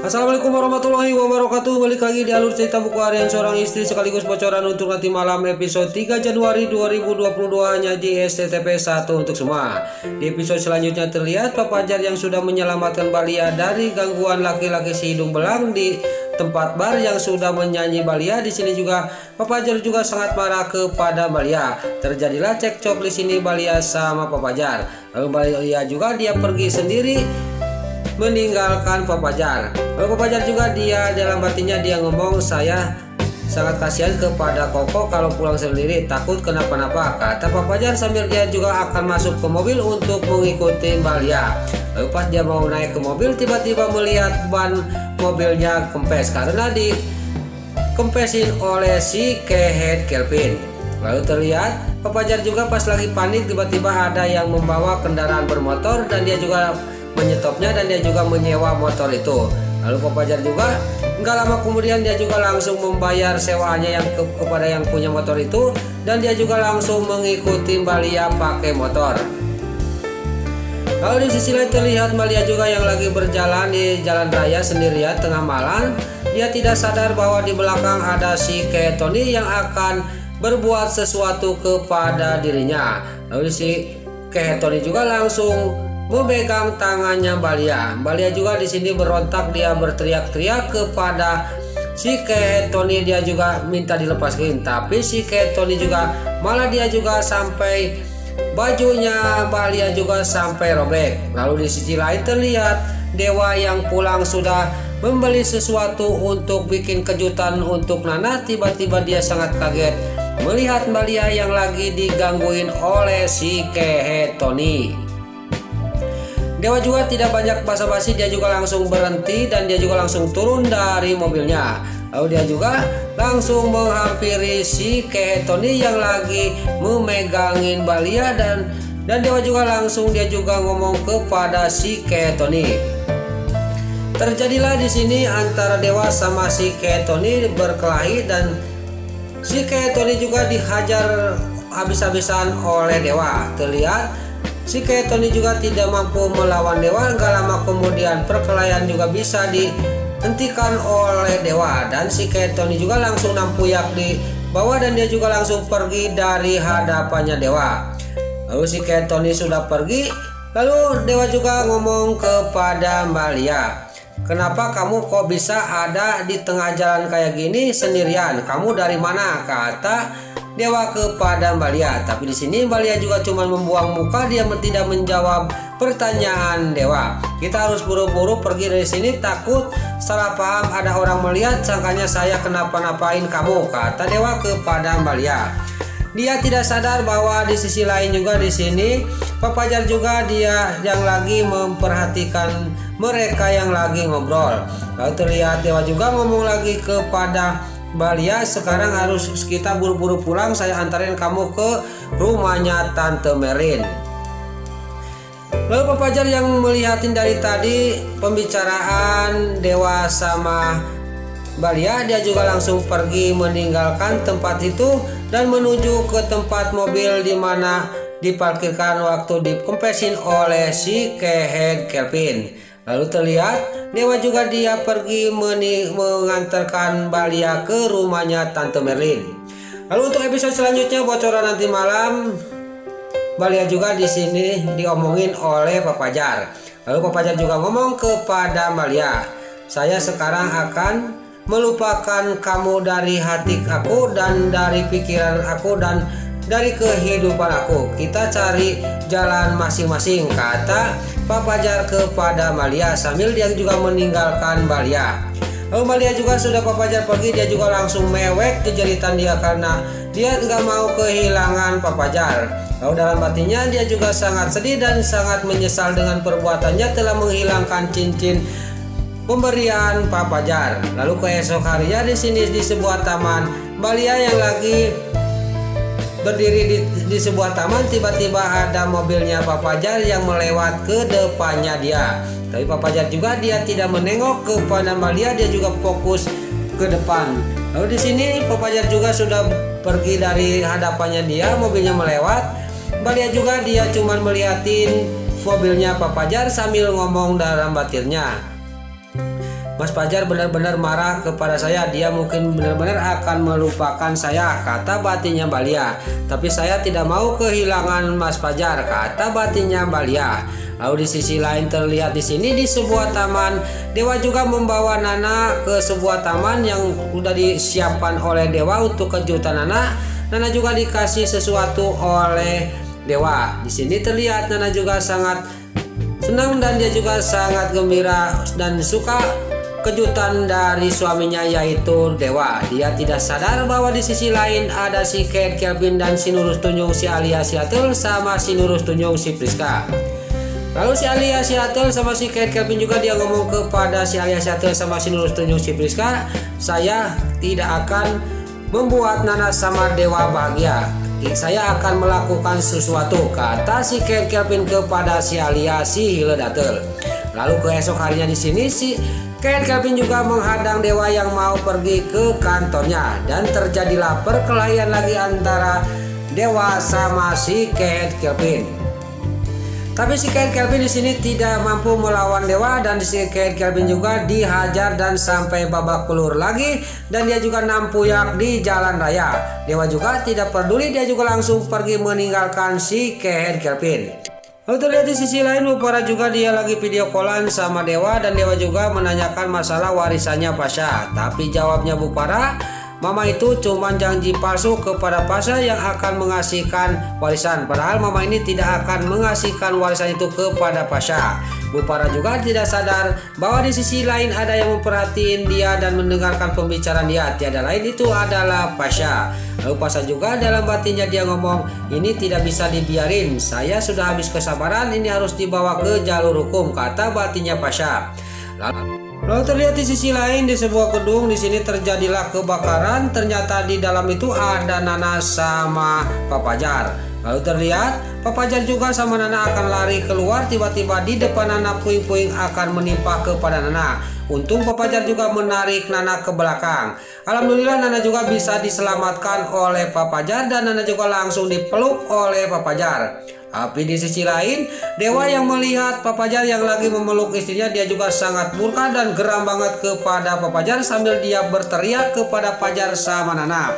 Assalamualaikum warahmatullahi wabarakatuh. Balik lagi di alur cerita buku harian seorang istri sekaligus bocoran untuk nanti malam episode 3 Januari 2022 hanya di STTP 1 untuk semua. Di episode selanjutnya terlihat Pak Fajar yang sudah menyelamatkan Balia dari gangguan laki-laki si hidung belang di tempat bar yang sudah menyanyi Balia. Di sini juga Pak Fajar juga sangat marah kepada Balia. Terjadilah cekcok di sini Balia sama Pak Fajar. Lalu Balia juga dia pergi sendiri meninggalkan Pak Fajar. Lalu Pak Fajar juga dia dalam hatinya dia ngomong, saya sangat kasihan kepada Koko kalau pulang sendiri takut kenapa-napa, kata Pak Fajar sambil dia juga akan masuk ke mobil untuk mengikuti Balia. Lalu pas dia mau naik ke mobil tiba-tiba melihat ban mobilnya kempes karena dikempesin oleh si Kehead Kelvin. Lalu terlihat Pak Fajar juga pas lagi panik tiba-tiba ada yang membawa kendaraan bermotor dan dia juga menyetopnya dan dia juga menyewa motor itu. Lalu Pak Fajar juga nggak lama kemudian dia juga langsung membayar sewaannya yang kepada yang punya motor itu dan dia juga langsung mengikuti Balia pakai motor. Lalu di sisi lain terlihat Balia juga yang lagi berjalan di jalan raya sendirian tengah malam. Dia tidak sadar bahwa di belakang ada si Kayak Tony yang akan berbuat sesuatu kepada dirinya. Lalu si Kayak Tony juga langsung memegang tangannya Balia. Balia juga di sini berontak, dia berteriak-teriak kepada si Kayak Tony, dia juga minta dilepaskan, tapi si Kayak Tony juga malah dia juga sampai bajunya Balia juga sampai robek. Lalu di sisi lain terlihat Dewa yang pulang sudah membeli sesuatu untuk bikin kejutan untuk Nana. Tiba-tiba dia sangat kaget melihat Balia yang lagi digangguin oleh si Kayak Tony. Dewa juga tidak banyak basa-basi, dia juga langsung berhenti dan dia juga langsung turun dari mobilnya. Lalu dia juga langsung menghampiri si Kayak Tony yang lagi memegangin Balia dan Dewa juga langsung dia juga ngomong kepada si Kayak Tony. Terjadilah di sini antara Dewa sama si Kayak Tony berkelahi dan si Kayak Tony juga dihajar habis-habisan oleh Dewa. Terlihat si Kayak Tony juga tidak mampu melawan Dewa. Gak lama kemudian perkelahian juga bisa dihentikan oleh Dewa dan si Kayak Tony juga langsung nampuyak di bawah dan dia juga langsung pergi dari hadapannya Dewa. Lalu si Kayak Tony sudah pergi, lalu Dewa juga ngomong kepada Balia, kenapa kamu kok bisa ada di tengah jalan kayak gini sendirian? Kamu dari mana? Kata Dewa kepada Balia. Tapi di sini Balia juga cuma membuang muka, dia tidak menjawab pertanyaan Dewa. Kita harus buru-buru pergi dari sini, takut salah paham ada orang melihat sangkanya saya kenapa-napain kamu, kata Dewa kepada Balia. Dia tidak sadar bahwa di sisi lain juga di sini Pak Fajar juga dia yang lagi memperhatikan mereka yang lagi ngobrol. Lalu terlihat Dewa juga ngomong lagi kepada Balia, sekarang harus kita buru-buru pulang, saya antarin kamu ke rumahnya Tante Merlin. Lalu Pak Fajar yang melihatin dari tadi pembicaraan Dewa sama Balia, dia juga langsung pergi meninggalkan tempat itu dan menuju ke tempat mobil di mana diparkirkan waktu dikempesin oleh si Kehead Kelvin. Lalu terlihat Dewa juga dia pergi mengantarkan Balia ke rumahnya Tante Merlin. Lalu untuk episode selanjutnya bocoran nanti malam, Balia juga di sini diomongin oleh Pak Fajar. Lalu Pak Fajar juga ngomong kepada Balia, saya sekarang akan melupakan kamu dari hati aku dan dari pikiran aku dan dari kehidupan aku. Kita cari jalan masing-masing, kata Pak Fajar kepada Balia sambil dia juga meninggalkan Balia. Lalu Balia juga sudah Pak Fajar pergi, dia juga langsung mewek kejeritan dia karena dia nggak mau kehilangan Pak Fajar. Lalu dalam hatinya dia juga sangat sedih dan sangat menyesal dengan perbuatannya telah menghilangkan cincin pemberian Pak Fajar. Lalu keesok harinya di sini di sebuah taman, Balia yang lagi berdiri di sebuah taman, tiba-tiba ada mobilnya Pak Fajar yang melewat ke depannya dia. Tapi Pak Fajar juga dia tidak menengok kepada Balia, dia juga fokus ke depan. Lalu di sini Pak Fajar juga sudah pergi dari hadapannya dia, mobilnya melewat. Balia juga dia cuman melihatin mobilnya Pak Fajar sambil ngomong dalam batinnya, Mas Fajar benar-benar marah kepada saya. Dia mungkin benar-benar akan melupakan saya, kata batinnya Mbak Lia. Tapi saya tidak mau kehilangan Mas Fajar, kata batinnya Mbak Lia. Lalu di sisi lain terlihat di sini di sebuah taman, Dewa juga membawa Nana ke sebuah taman yang sudah disiapkan oleh Dewa untuk kejutan Nana. Nana juga dikasih sesuatu oleh Dewa. Di sini terlihat Nana juga sangat senang dan dia juga sangat gembira dan suka kejutan dari suaminya yaitu Dewa. Dia tidak sadar bahwa di sisi lain ada si Ken Kelvin dan si Nurul Tunjung si Alia Siatul sama si Nurul Tunjung si Priska. Lalu si Alia Siatul sama si Ken Kelvin juga dia ngomong kepada si Alia Siatul sama si Nurul Tunjung si Priska, saya tidak akan membuat Nana sama Dewa bahagia. Saya akan melakukan sesuatu, kata si Ken Kelvin kepada si Alia si Hiledatul. Lalu keesok harinya di sini si Ken Kelvin juga menghadang Dewa yang mau pergi ke kantornya dan terjadilah perkelahian lagi antara Dewa sama si Ken Kelvin. Tapi si Ken Kelvin di sini tidak mampu melawan Dewa dan si Ken Kelvin juga dihajar dan sampai babak belur lagi dan dia juga nampuyak di jalan raya. Dewa juga tidak peduli, dia juga langsung pergi meninggalkan si Ken Kelvin. Lalu terlihat di sisi lain Bupara juga dia lagi video callan sama Dewa dan Dewa juga menanyakan masalah warisannya Pasha. Tapi jawabnya Bupara, Mama itu cuma janji palsu kepada Pasha yang akan mengasihkan warisan. Padahal Mama ini tidak akan mengasihkan warisan itu kepada Pasha. Bupara juga tidak sadar bahwa di sisi lain ada yang memperhatiin dia dan mendengarkan pembicaraan dia. Tiada lain itu adalah Pasha. Lalu Pasha juga dalam batinnya dia ngomong, ini tidak bisa dibiarin. Saya sudah habis kesabaran, ini harus dibawa ke jalur hukum, kata batinnya Pasha. Lalu terlihat di sisi lain di sebuah gedung di sini terjadilah kebakaran. Ternyata di dalam itu ada Nana sama Pak Fajar. Lalu terlihat Pak Fajar juga sama Nana akan lari keluar. Tiba-tiba di depan Nana puing-puing akan menimpa kepada Nana. Untung Pak Fajar juga menarik Nana ke belakang. Alhamdulillah Nana juga bisa diselamatkan oleh Pak Fajar dan Nana juga langsung dipeluk oleh Pak Fajar. Tapi di sisi lain, Dewa yang melihat Pak Fajar yang lagi memeluk istrinya, dia juga sangat murka dan geram banget kepada Pak Fajar sambil dia berteriak kepada Fajar sama Nana.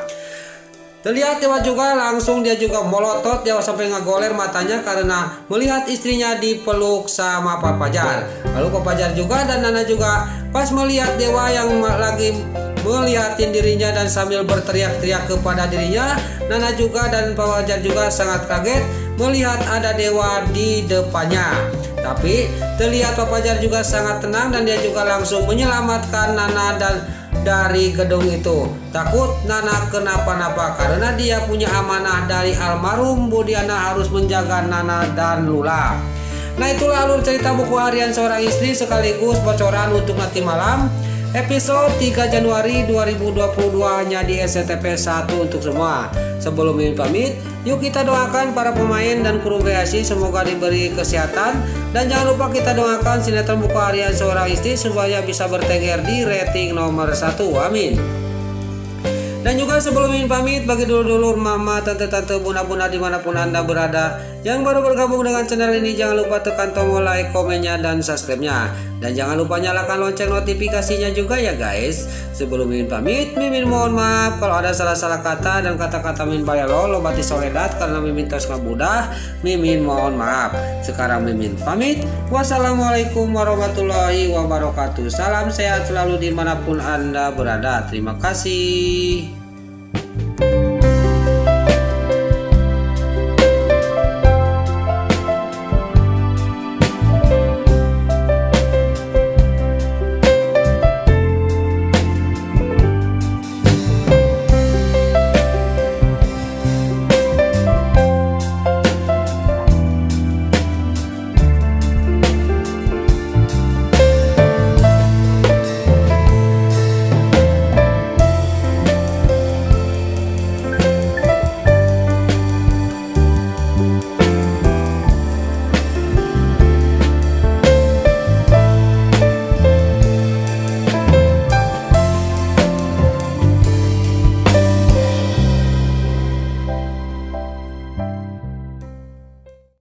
Terlihat Dewa juga langsung dia juga melotot, Dewa sampai ngegoler matanya karena melihat istrinya dipeluk sama Pak Fajar. Lalu Pak Fajar juga dan Nana juga pas melihat Dewa yang lagi melihatin dirinya dan sambil berteriak-teriak kepada dirinya, Nana juga dan Pak Fajar juga sangat kaget melihat ada Dewa di depannya. Tapi terlihat Pak Fajar juga sangat tenang dan dia juga langsung menyelamatkan Nana dan dari gedung itu. Takut Nana kenapa-napa karena dia punya amanah dari almarhum Budiana harus menjaga Nana dan Lula. Nah, itulah alur cerita buku harian seorang istri sekaligus bocoran untuk nanti malam. Episode 3 Januari 2022 hanya di SCTV 1 untuk semua. Sebelum Mimin pamit, yuk kita doakan para pemain dan kru kreasi semoga diberi kesehatan. Dan jangan lupa kita doakan sinetron buku harian seorang istri supaya bisa bertengger di rating nomor 1. Amin. Dan juga sebelum Mimin pamit, bagi dulur-dulur, mama, tante-tante, bunda-bunda dimanapun Anda berada yang baru bergabung dengan channel ini, jangan lupa tekan tombol like, komennya, dan subscribe-nya. Dan jangan lupa nyalakan lonceng notifikasinya juga ya guys. Sebelum Mimin pamit, Mimin mohon maaf kalau ada salah-salah kata dan kata-kata Mimin balelo lo bati soledat karena Mimin tos ngabudah. Mimin mohon maaf. Sekarang Mimin pamit. Wassalamualaikum warahmatullahi wabarakatuh. Salam sehat selalu dimanapun Anda berada. Terima kasih.